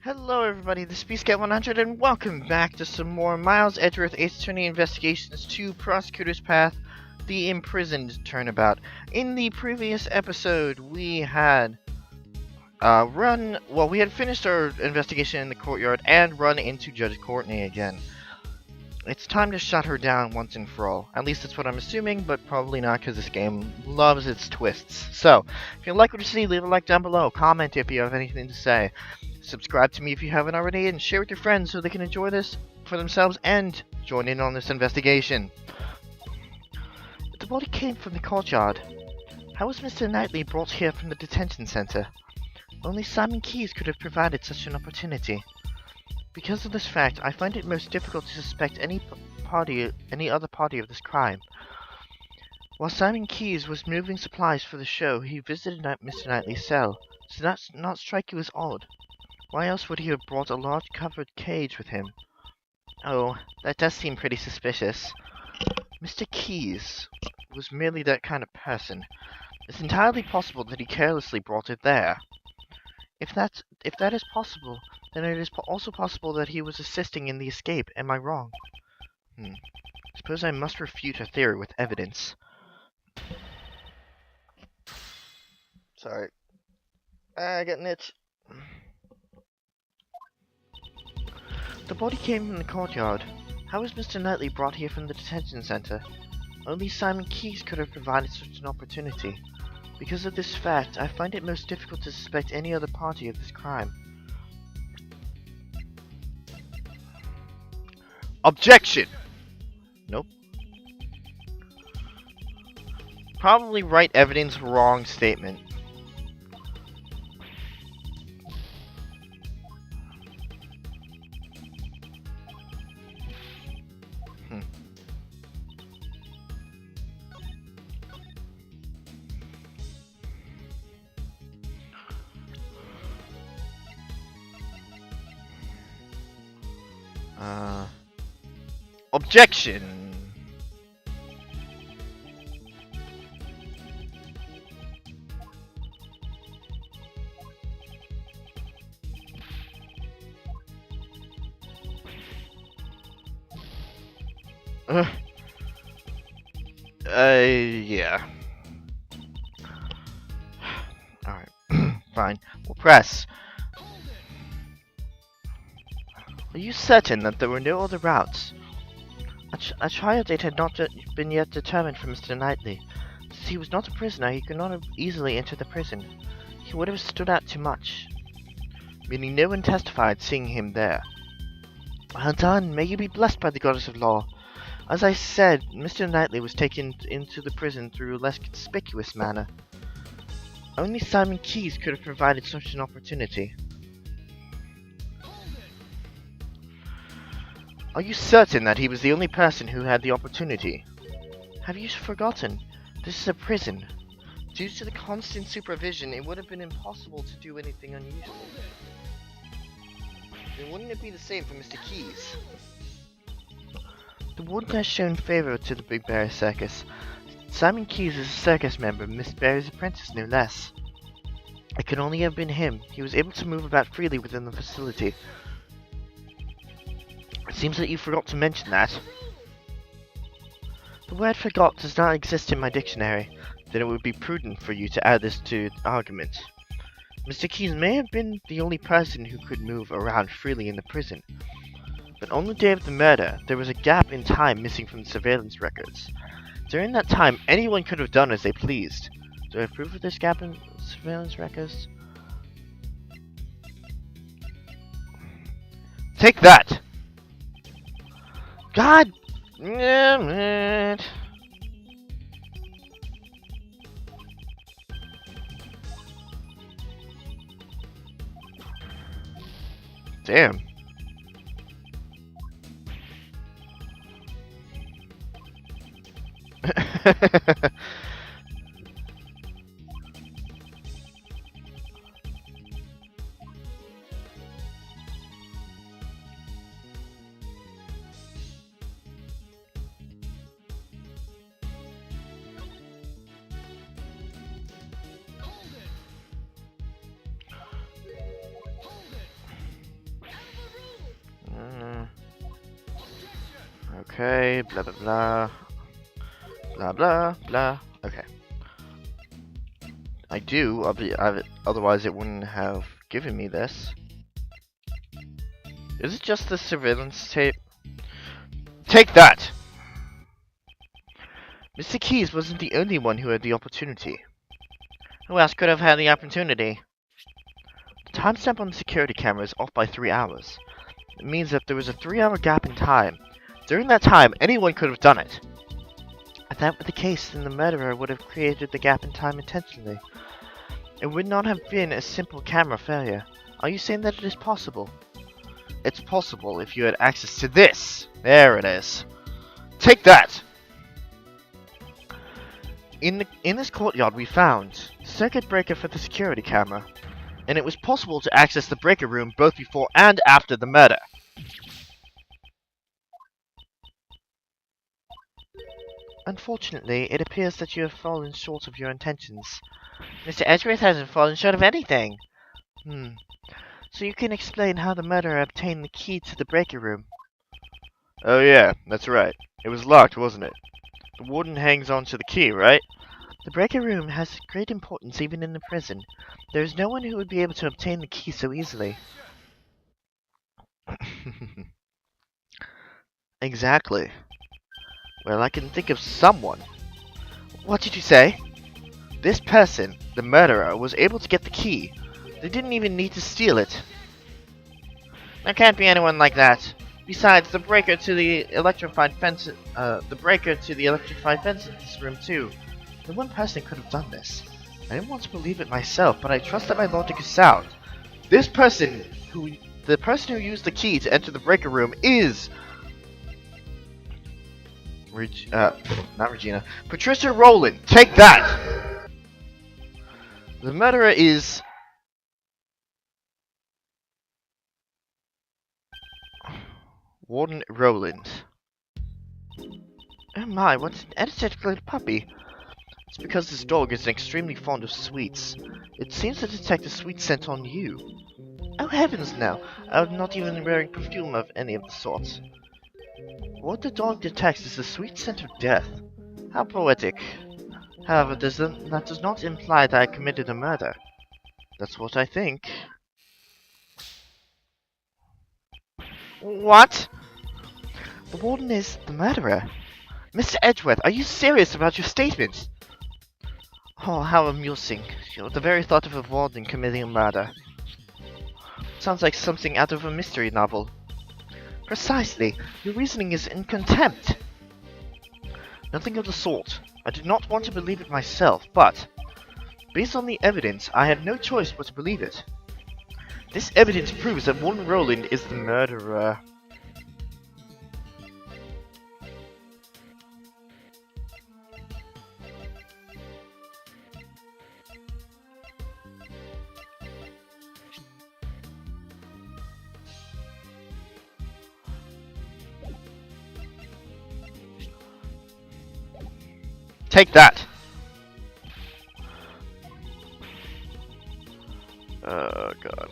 Hello everybody, this is pt.15 and welcome back to some more Miles Edgeworth Ace Attorney Investigations 2 Prosecutor's Path, the Imprisoned Turnabout. In the previous episode, we had we had finished our investigation in the courtyard and run into Judge Courtney again. It's time to shut her down once and for all. At least that's what I'm assuming, but probably not because this game loves its twists. So, if you like what you see, leave a like down below, comment if you have anything to say. Subscribe to me if you haven't already, and share with your friends so they can enjoy this for themselves and join in on this investigation. The body came from the courtyard. How was Mr. Knightley brought here from the detention center? Only Simon Keyes could have provided such an opportunity. Because of this fact, I find it most difficult to suspect any other party of this crime. While Simon Keyes was moving supplies for the show, he visited Mr. Knightley's cell. Does that not strike you as odd? Why else would he have brought a large covered cage with him? Oh, that does seem pretty suspicious. Mr. Keyes was merely that kind of person. It's entirely possible that he carelessly brought it there. If that is possible, then it is also possible that he was assisting in the escape. Am I wrong? Suppose I must refute her theory with evidence. Sorry. I got an itch. The body came from the courtyard. How was Mr. Knightley brought here from the detention center? Only Simon Keyes could have provided such an opportunity. Because of this fact, I find it most difficult to suspect any other party of this crime. Objection! Nope. Probably right evidence, wrong statement. Objection! Yeah. Alright, fine. We'll press. Are you certain that there were no other routes? A trial date had not been yet determined for Mr. Knightley. Since he was not a prisoner, he could not have easily entered the prison. He would have stood out too much. Meaning no one testified seeing him there. Well done, may you be blessed by the goddess of law. As I said, Mr. Knightley was taken into the prison through a less conspicuous manner. Only Simon Keyes could have provided such an opportunity. Are you certain that he was the only person who had the opportunity? Have you forgotten? This is a prison. Due to the constant supervision, it would have been impossible to do anything unusual. Then wouldn't it be the same for Mr. Keyes? The warden has shown favor to the Big Bear Circus. Simon Keyes is a circus member, Miss Barry's apprentice, no less. It could only have been him. He was able to move about freely within the facility. It seems that you forgot to mention that. The word forgot does not exist in my dictionary. Then it would be prudent for you to add this to the argument. Mr. Keyes may have been the only person who could move around freely in the prison. But on the day of the murder, there was a gap in time missing from the surveillance records. During that time, anyone could have done as they pleased. Do I have proof of this gap in surveillance records? Take that! God damn it! Damn. Okay, blah blah blah. Blah blah blah. Okay. I do, otherwise it wouldn't have given me this. Is it just the surveillance tape? Take that! Mr. Keyes wasn't the only one who had the opportunity. Who else could have had the opportunity? The timestamp on the security camera is off by 3 hours. It means that there was a 3-hour gap in time. During that time, anyone could have done it. If that were the case, then the murderer would have created the gap in time intentionally. It would not have been a simple camera failure. Are you saying that it is possible? It's possible if you had access to this. There it is. Take that! In this courtyard we found the circuit breaker for the security camera, and it was possible to access the breaker room both before and after the murder. Unfortunately, it appears that you have fallen short of your intentions. Mr. Edgeworth hasn't fallen short of anything. So you can explain how the murderer obtained the key to the breaker room. Oh yeah, that's right. It was locked, wasn't it? The warden hangs on to the key, right? The breaker room has great importance even in the prison. There is no one who would be able to obtain the key so easily. Exactly. Well, I can think of someone. What did you say? This person, the murderer, was able to get the key. They didn't even need to steal it. There can't be anyone like that. Besides, the breaker to the electrified fence in this room too. The one person could have done this. I didn't want to believe it myself, but I trust that my logic is sound. The person who used the key to enter the breaker room is not Regina. Patricia Rowland. Take that. The murderer is Warden Rowland. Oh my, what an energetic little puppy. It's because this dog is extremely fond of sweets. It seems to detect a sweet scent on you. Oh heavens no, I'm not even wearing perfume of any of the sorts. What the dog detects is the sweet scent of death. How poetic. However, that does not imply that I committed a murder. That's what I think. What? The warden is the murderer. Mr. Edgeworth, are you serious about your statement? Oh, how amusing. The very thought of a warden committing a murder. Sounds like something out of a mystery novel. Precisely. Your reasoning is in contempt. Nothing of the sort. I did not want to believe it myself, but based on the evidence, I had no choice but to believe it. This evidence proves that Warden Rowland is the murderer. Take that! Oh god.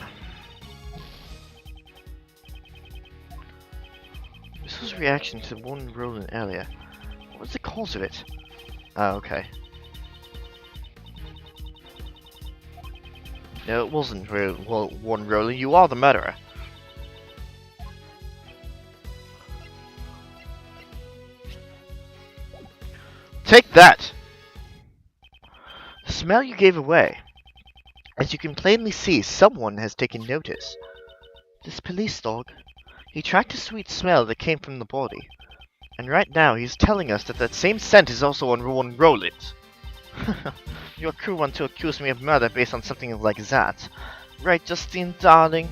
This was a reaction to Warden Rowland earlier. What was the cause of it? Oh, okay. No, it wasn't Warden Rowland. You are the murderer. Take that! The smell you gave away. As you can plainly see, someone has taken notice. This police dog. He tracked a sweet smell that came from the body. And right now he's telling us that that same scent is also on Warden Rowland. You're a cruel one to accuse me of murder based on something like that. Right, Justine, darling?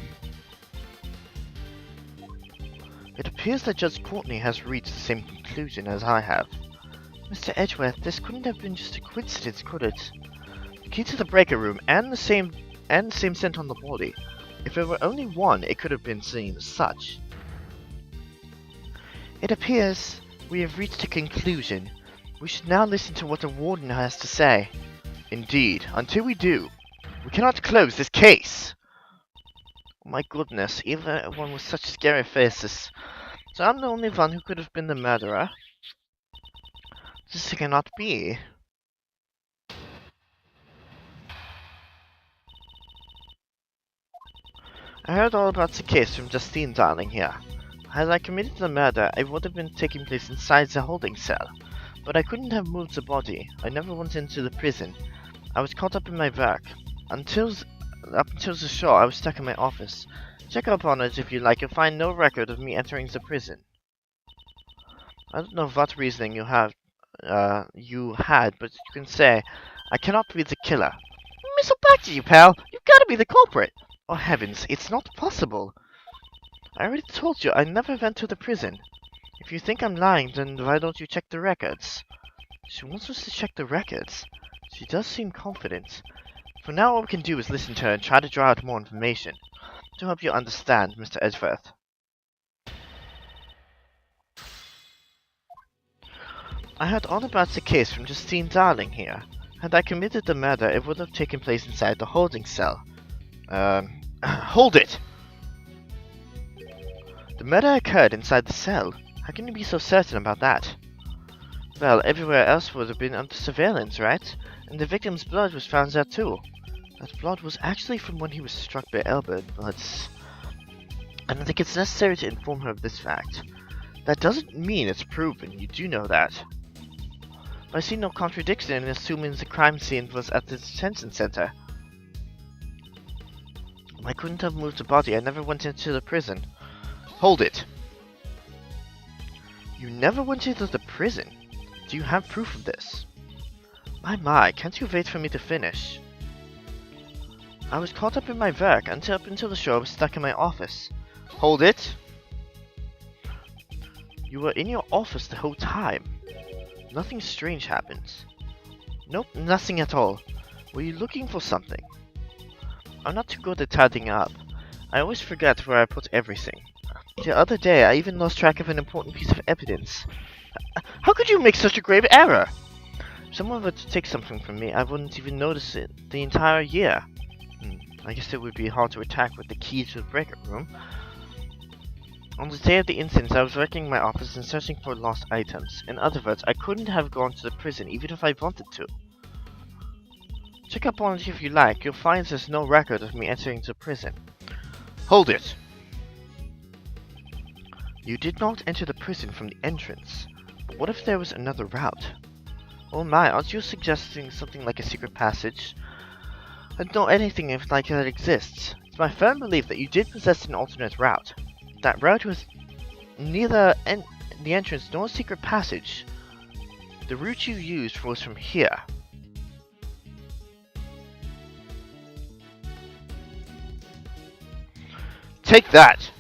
It appears that Judge Courtney has reached the same conclusion as I have. Mr. Edgeworth, this couldn't have been just a coincidence, could it? The key to the breaker room and the same scent on the body. If there were only one, it could have been seen as such. It appears we have reached a conclusion. We should now listen to what the warden has to say. Indeed, until we do, we cannot close this case. Oh my goodness, even one with such scary faces. So I'm the only one who could have been the murderer? This cannot be. I heard all about the case from Justine darling here. Had I committed the murder, it would have been taking place inside the holding cell. But I couldn't have moved the body. I never went into the prison. I was caught up in my work. Up until the show, I was stuck in my office. Check up on it if you like. You'll find no record of me entering the prison. I don't know what reasoning you had, but you can say, I cannot be the killer. Miss back to you, pal. You've got to be the culprit. Oh heavens, it's not possible. I already told you I never went to the prison. If you think I'm lying, then why don't you check the records? She wants us to check the records. She does seem confident. For now, all we can do is listen to her and try to draw out more information. To help you understand, Mr. Edgeworth. I heard all about the case from Justine Darling here. Had I committed the murder, it would have taken place inside the holding cell. Hold it! The murder occurred inside the cell. How can you be so certain about that? Well, everywhere else would have been under surveillance, right? And the victim's blood was found there too. That blood was actually from when he was struck by Albert, but I don't think it's necessary to inform her of this fact. That doesn't mean it's proven, you do know that. But I see no contradiction in assuming the crime scene was at the detention center. I couldn't have moved the body, I never went into the prison. Hold it! You never went into the prison? Do you have proof of this? My, can't you wait for me to finish? I was caught up in my work, up until the show I was stuck in my office. Hold it! You were in your office the whole time. Nothing strange happened. Nope, nothing at all. Were you looking for something? I'm not too good at tidying up. I always forget where I put everything. The other day, I even lost track of an important piece of evidence. How could you make such a grave error? If someone were to take something from me, I wouldn't even notice it the entire year. I guess it would be hard to attack with the key to the breaker room. On the day of the incident, I was working in my office and searching for lost items. In other words, I couldn't have gone to the prison even if I wanted to. Check up on it if you like. You'll find there's no record of me entering the prison. Hold it! You did not enter the prison from the entrance. But what if there was another route? Oh my, aren't you suggesting something like a secret passage? I don't know anything like that exists. It's my firm belief that you did possess an alternate route. That route was neither the entrance nor a secret passage. The route you used was from here. Take that!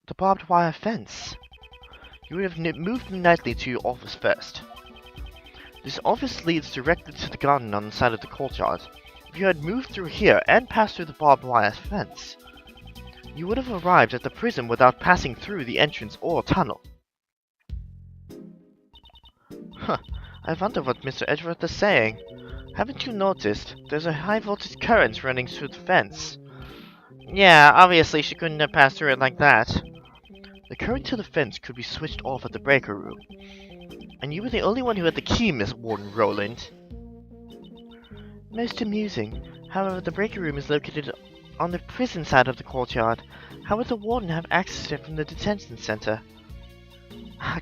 The barbed wire fence. You would have moved nightly to your office first. This office leads directly to the garden on the side of the courtyard. If you had moved through here and passed through the barbed wire fence, you would have arrived at the prison without passing through the entrance or tunnel. Huh, I wonder what Mr. Edgeworth is saying. Haven't you noticed? There's a high voltage current running through the fence. Yeah, obviously she couldn't have passed through it like that. The current to the fence could be switched off at the breaker room. And you were the only one who had the key, Miss Warden Rowland. Most amusing. However, the breaker room is located on the prison side of the courtyard. How would the warden have access to it from the detention center?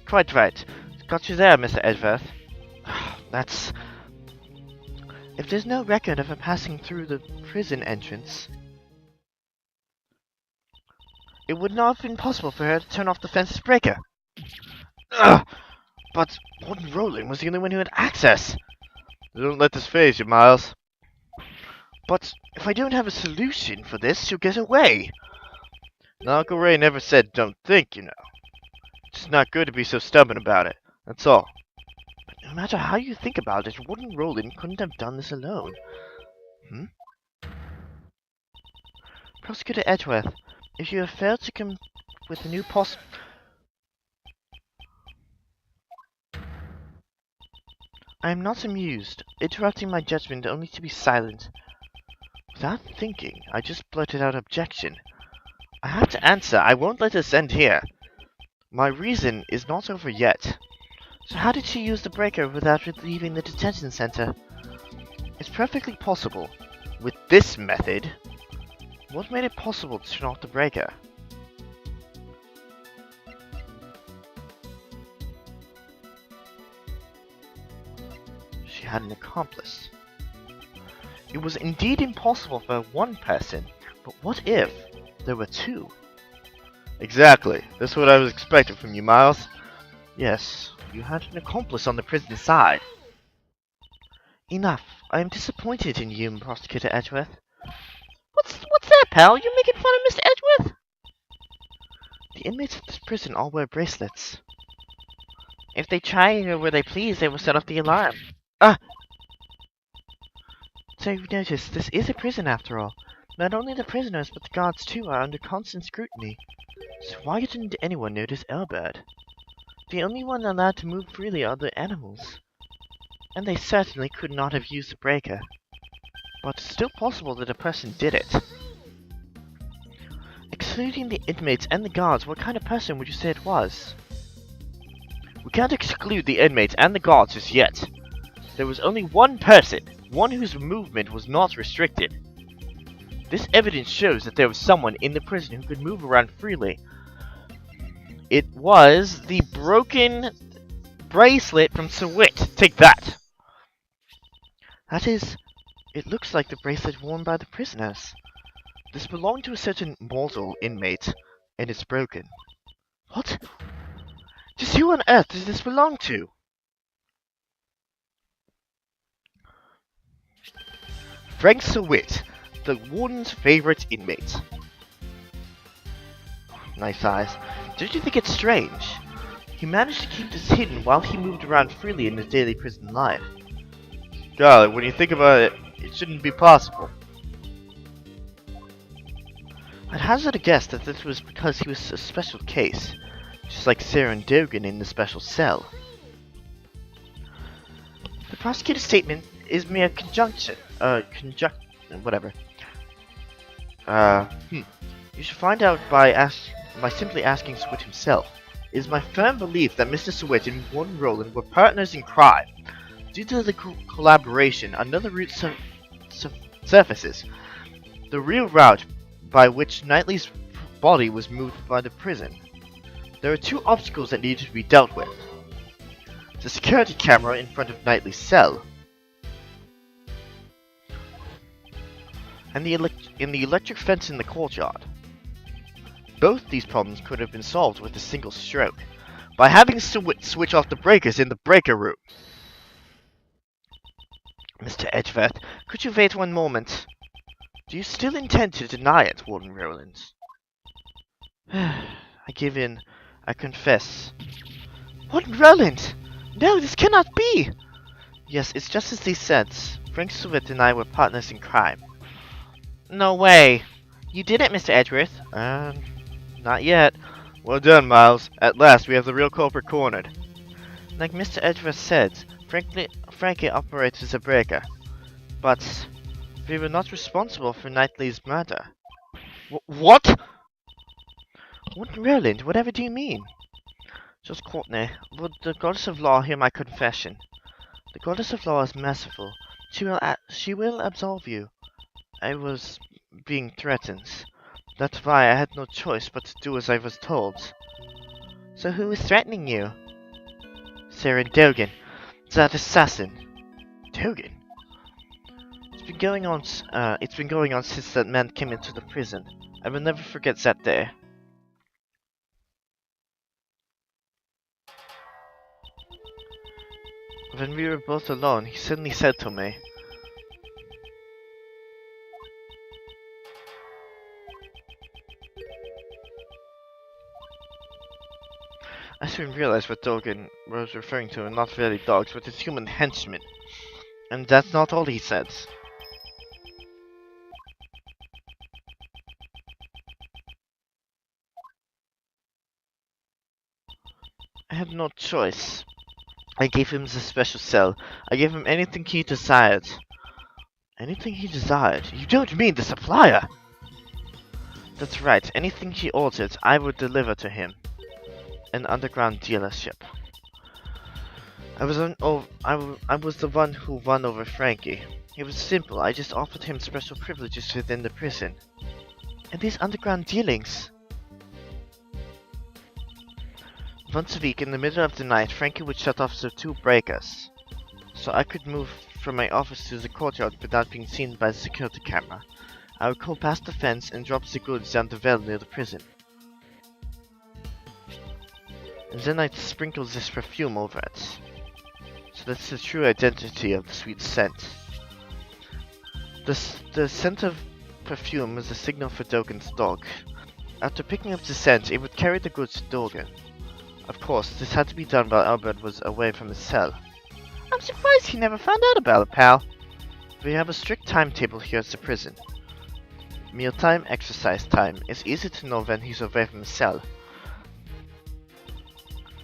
Quite right. Got you there, Mr. Edgeworth. That's... If there's no record of her passing through the prison entrance, it would not have been possible for her to turn off the fence's breaker. Ugh! But Warden Rowling was the only one who had access. Don't let this faze you, Miles. But if I don't have a solution for this, she'll get away. Now, Uncle Ray never said don't think, you know. It's just not good to be so stubborn about it. That's all. But no matter how you think about it, Warden Rowland couldn't have done this alone. Prosecutor Edgeworth, if you have failed to come with a new I am not amused, interrupting my judgment only to be silent. Without thinking, I just blurted out objection. I have to answer. I won't let this end here. My reason is not over yet. So how did she use the breaker without leaving the detention center? It's perfectly possible. With this method, what made it possible to turn off the breaker? She had an accomplice. It was indeed impossible for one person, but what if there were two? Exactly. That's what I was expecting from you, Miles. Yes, you had an accomplice on the prison side. Enough. I am disappointed in you, Prosecutor Edgeworth. What's that, pal? You making fun of Mr. Edgeworth? The inmates of this prison all wear bracelets. If they try where they please, they will set off the alarm. So you notice, this is a prison after all. Not only the prisoners, but the guards too are under constant scrutiny. So why didn't anyone notice Elbert? The only one allowed to move freely are the animals. And they certainly could not have used the breaker. But it's still possible that a person did it. Excluding the inmates and the guards, what kind of person would you say it was? We can't exclude the inmates and the guards just yet. There was only one person, one whose movement was not restricted. This evidence shows that there was someone in the prison who could move around freely. It was the broken bracelet from Sawit. Take that! That is, it looks like the bracelet worn by the prisoners. This belonged to a certain mortal inmate, and it's broken. What? Just who on earth does this belong to? Frank Sawit, the warden's favorite inmate. Nice eyes. Don't you think it's strange? He managed to keep this hidden while he moved around freely in his daily prison life. Golly, when you think about it, it shouldn't be possible. I'd hazard a guess that this was because he was a special case, just like Sarah and Dogan in the special cell. The prosecutor's statement is mere whatever. You should find out by simply asking Sawit himself. It is my firm belief that Mr. Sawit and Warden Rowland were partners in crime. Due to the collaboration, another route surfaces. The real route by which Knightley's body was moved by the prison. There are two obstacles that needed to be dealt with. The security camera in front of Knightley's cell, and the electric fence in the courtyard. Both these problems could have been solved with a single stroke, by having Sawit switch off the breakers in the breaker room. Mr. Edgeworth, could you wait one moment? Do you still intend to deny it, Warden Rowland? I give in. I confess. Warden Rowland! No, this cannot be! Yes, it's just as he said. Frank Sawit and I were partners in crime. No way! You did it, Mr. Edgeworth. Not yet. Well done, Miles. At last, we have the real culprit cornered. Like Mr. Edgeworth said, Frankie operates as a breaker. But we were not responsible for Knightley's murder. What? What, Roland? Whatever do you mean? Just Courtney, would the goddess of law hear my confession? The goddess of law is merciful. She will absolve you. I was being threatened. That's why I had no choice but to do as I was told. So who is threatening you? Sarah Dogan, that assassin. Dogan? It's been going on since that man came into the prison. I will never forget that day. When we were both alone, he suddenly said to me, I soon realized what Dogan was referring to, and not really dogs, but his human henchmen. And that's not all he said. I had no choice. I gave him the special cell. I gave him anything he desired. Anything he desired? You don't mean the supplier! That's right. Anything he ordered, I would deliver to him. An underground dealership. I was the one who won over Frankie. It was simple. I just offered him special privileges within the prison. And these underground dealings. Once a week, in the middle of the night, Frankie would shut off the 2 breakers, so I could move from my office to the courtyard without being seen by the security camera. I would go past the fence and drop the goods down the well near the prison. And then I'd sprinkle this perfume over it. So that's the true identity of the sweet scent. The scent of perfume was a signal for Dogen's dog. After picking up the scent, it would carry the goods to Dogen. Of course, this had to be done while Albert was away from his cell. I'm surprised he never found out about it, pal. We have a strict timetable here at the prison. Mealtime, exercise time. It's easy to know when he's away from his cell.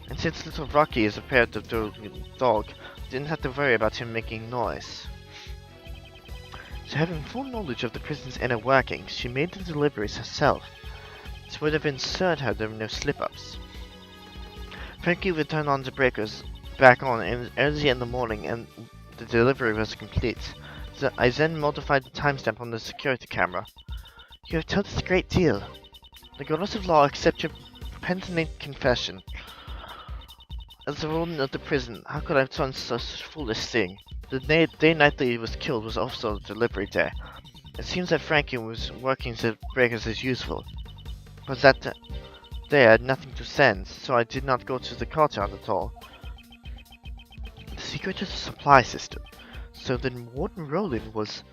And since little Rocky is a paired of dog, didn't have to worry about him making noise. So having full knowledge of the prison's inner workings, she made the deliveries herself. This would have ensured her there were no slip-ups. Frankie would turn on the breakers back on early in the morning and the delivery was complete. So I then modified the timestamp on the security camera. You have told us a great deal. The goddess of law accept your penitent confession. As the warden of the prison, how could I have done such a foolish thing? The day Knightley was killed was also a delivery day. It seems that Frankie was working the breakers as usual. But that day I had nothing to send, so I did not go to the courtyard at all. The secret is the supply system. So then Warden Roland was...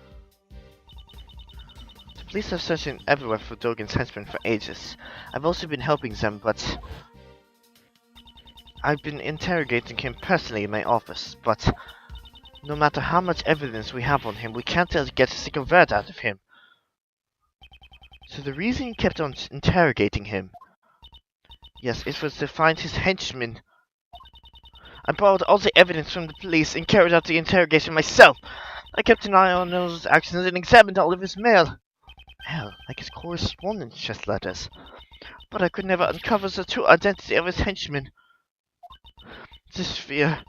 The police have searching everywhere for Dogen's henchmen for ages. I've also been helping them, but... I've been interrogating him personally in my office, but... No matter how much evidence we have on him, we can't get a single word out of him. So the reason you kept on interrogating him... Yes, it was to find his henchmen. I borrowed all the evidence from the police and carried out the interrogation myself. I kept an eye on those actions and examined all of his mail. Hell, like his correspondence chest letters. But I could never uncover the true identity of his henchmen. This fear,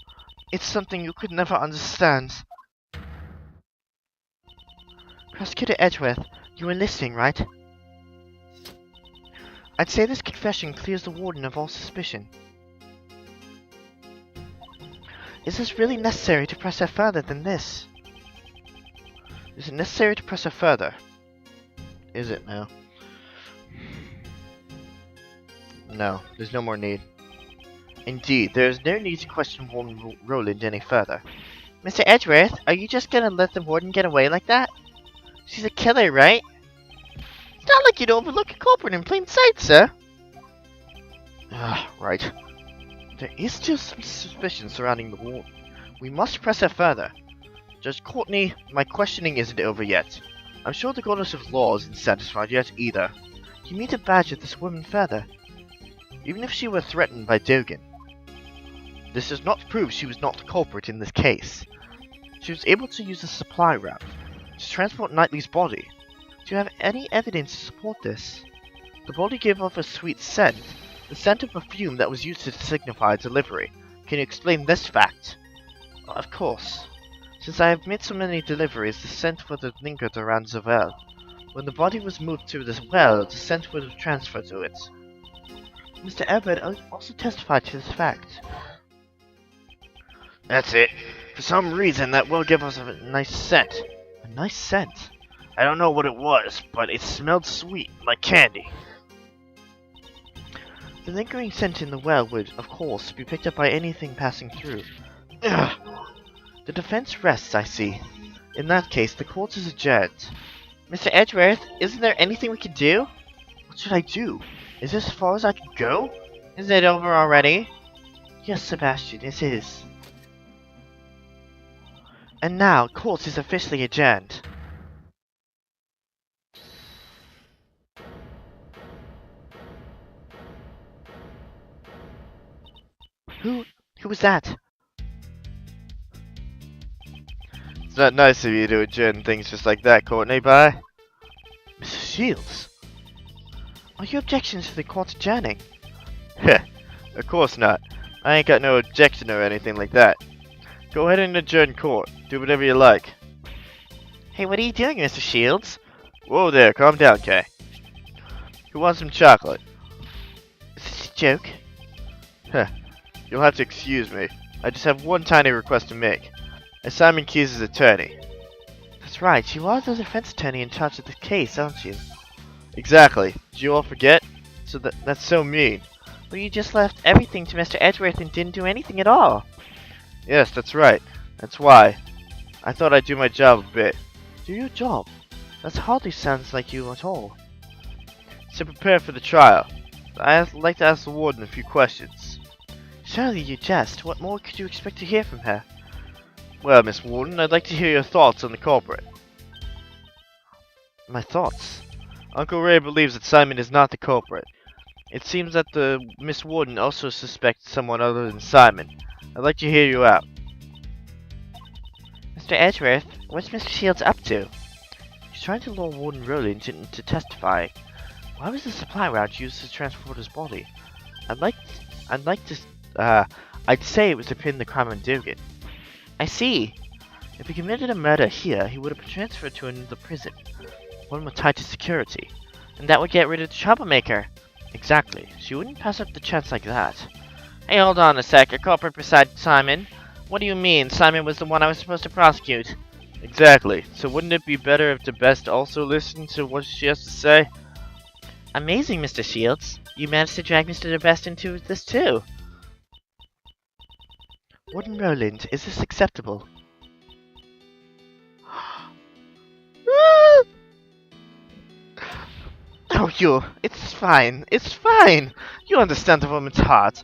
it's something you could never understand. Prosecutor Edgeworth, you were listening, right? I'd say this confession clears the warden of all suspicion. Is this really necessary to press her further than this? Is it necessary to press her further? Is it now? No, there's no more need. Indeed, there is no need to question Warden Roland any further. Mr. Edgeworth, are you just gonna let the warden get away like that? She's a killer, right? It's not like you'd overlook a culprit in plain sight, sir. Right. There is still some suspicion surrounding the warden. We must press her further. Judge Courtney, my questioning isn't over yet. I'm sure the goddess of law isn't satisfied yet either. You need to badger this woman further. Even if she were threatened by Dogen. This does not prove she was not the culprit in this case. She was able to use a supply route to transport Knightley's body. Do you have any evidence to support this? The body gave off a sweet scent, the scent of perfume that was used to signify delivery. Can you explain this fact? Of course. Since I have made so many deliveries, the scent would have lingered around the well. When the body was moved to the well, the scent would have transferred to it. Mr. Everett also testified to this fact. That's it. For some reason, that well gave us a nice scent. A nice scent? I don't know what it was, but it smelled sweet, like candy. The lingering scent in the well would, of course, be picked up by anything passing through. Ugh. The defense rests, I see. In that case, the court is adjourned. Mr. Edgeworth, isn't there anything we could do? What should I do? Is this as far as I can go? Isn't it over already? Yes, Sebastian, it is. And now, court is officially adjourned. Who was that? It's not nice of you to adjourn things just like that, Courtney, bye. Mrs. Shields? Are your objections to the court adjourning? Heh, of course not. I ain't got no objection or anything like that. Go ahead and adjourn court. Do whatever you like. Hey, what are you doing, Mr. Shields? Whoa there, calm down, Kay. Who wants some chocolate? Is this a joke? Heh, you'll have to excuse me. I just have one tiny request to make. As Simon Keyes' attorney. That's right, you are the defense attorney in charge of the case, aren't you? Exactly. Did you all forget? So that's so mean. Well, you just left everything to Mr. Edgeworth and didn't do anything at all. Yes, that's right. That's why. I thought I'd do my job a bit. Do your job? That hardly sounds like you at all. So prepare for the trial. I'd like to ask the warden a few questions. Surely you jest. What more could you expect to hear from her? Well, Miss Warden, I'd like to hear your thoughts on the culprit. My thoughts? Uncle Ray believes that Simon is not the culprit. It seems that the Miss Warden also suspects someone other than Simon. I'd like to hear you out. Mr. Edgeworth, what's Mr. Shields up to? He's trying to lure Warden Rowland to testify. Why was the supply route used to transport his body? I'd say it was to pin the crime on Dugan. I see. If he committed a murder here, he would have been transferred to another prison. One with tighter security. And that would get rid of the troublemaker. Exactly. She wouldn't pass up the chance like that. Hey, hold on a sec. A culprit beside Simon? What do you mean? Simon was the one I was supposed to prosecute. Exactly. So wouldn't it be better if the best also listened to what she has to say? Amazing, Mr. Shields. You managed to drag Mr. DeBest into this too. Warden Rowland, is this acceptable? Oh, it's fine. It's fine. You understand the woman's heart.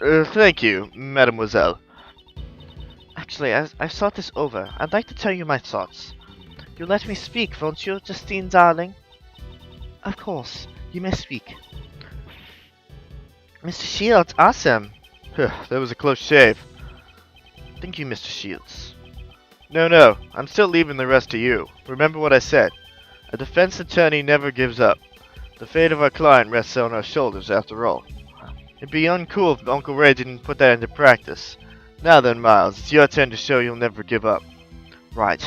Thank you, mademoiselle. Actually, I've thought this over. I'd like to tell you my thoughts. You'll let me speak, won't you, Justine, darling? Of course. You may speak. Mr. Shields, awesome. That was a close shave. Thank you, Mr. Shields. No, I'm still leaving the rest to you. Remember what I said. A defense attorney never gives up. The fate of our client rests on our shoulders, after all. It'd be uncool if Uncle Ray didn't put that into practice. Now then, Miles, it's your turn to show you'll never give up. Right.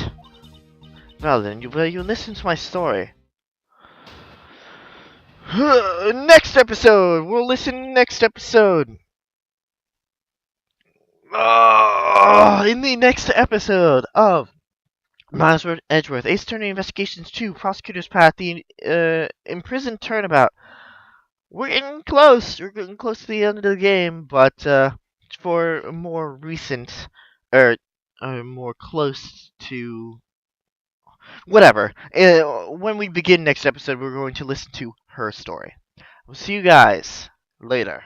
Well then, will you listen to my story? Next episode! We'll listen next episode! In the next episode of Miles Edgeworth, Ace Attorney Investigations 2, Prosecutor's Path, the Imprisoned Turnabout. We're getting close. We're getting close to the end of the game, but for a more recent, more close to whatever. When we begin next episode, we're going to listen to her story. We'll see you guys later.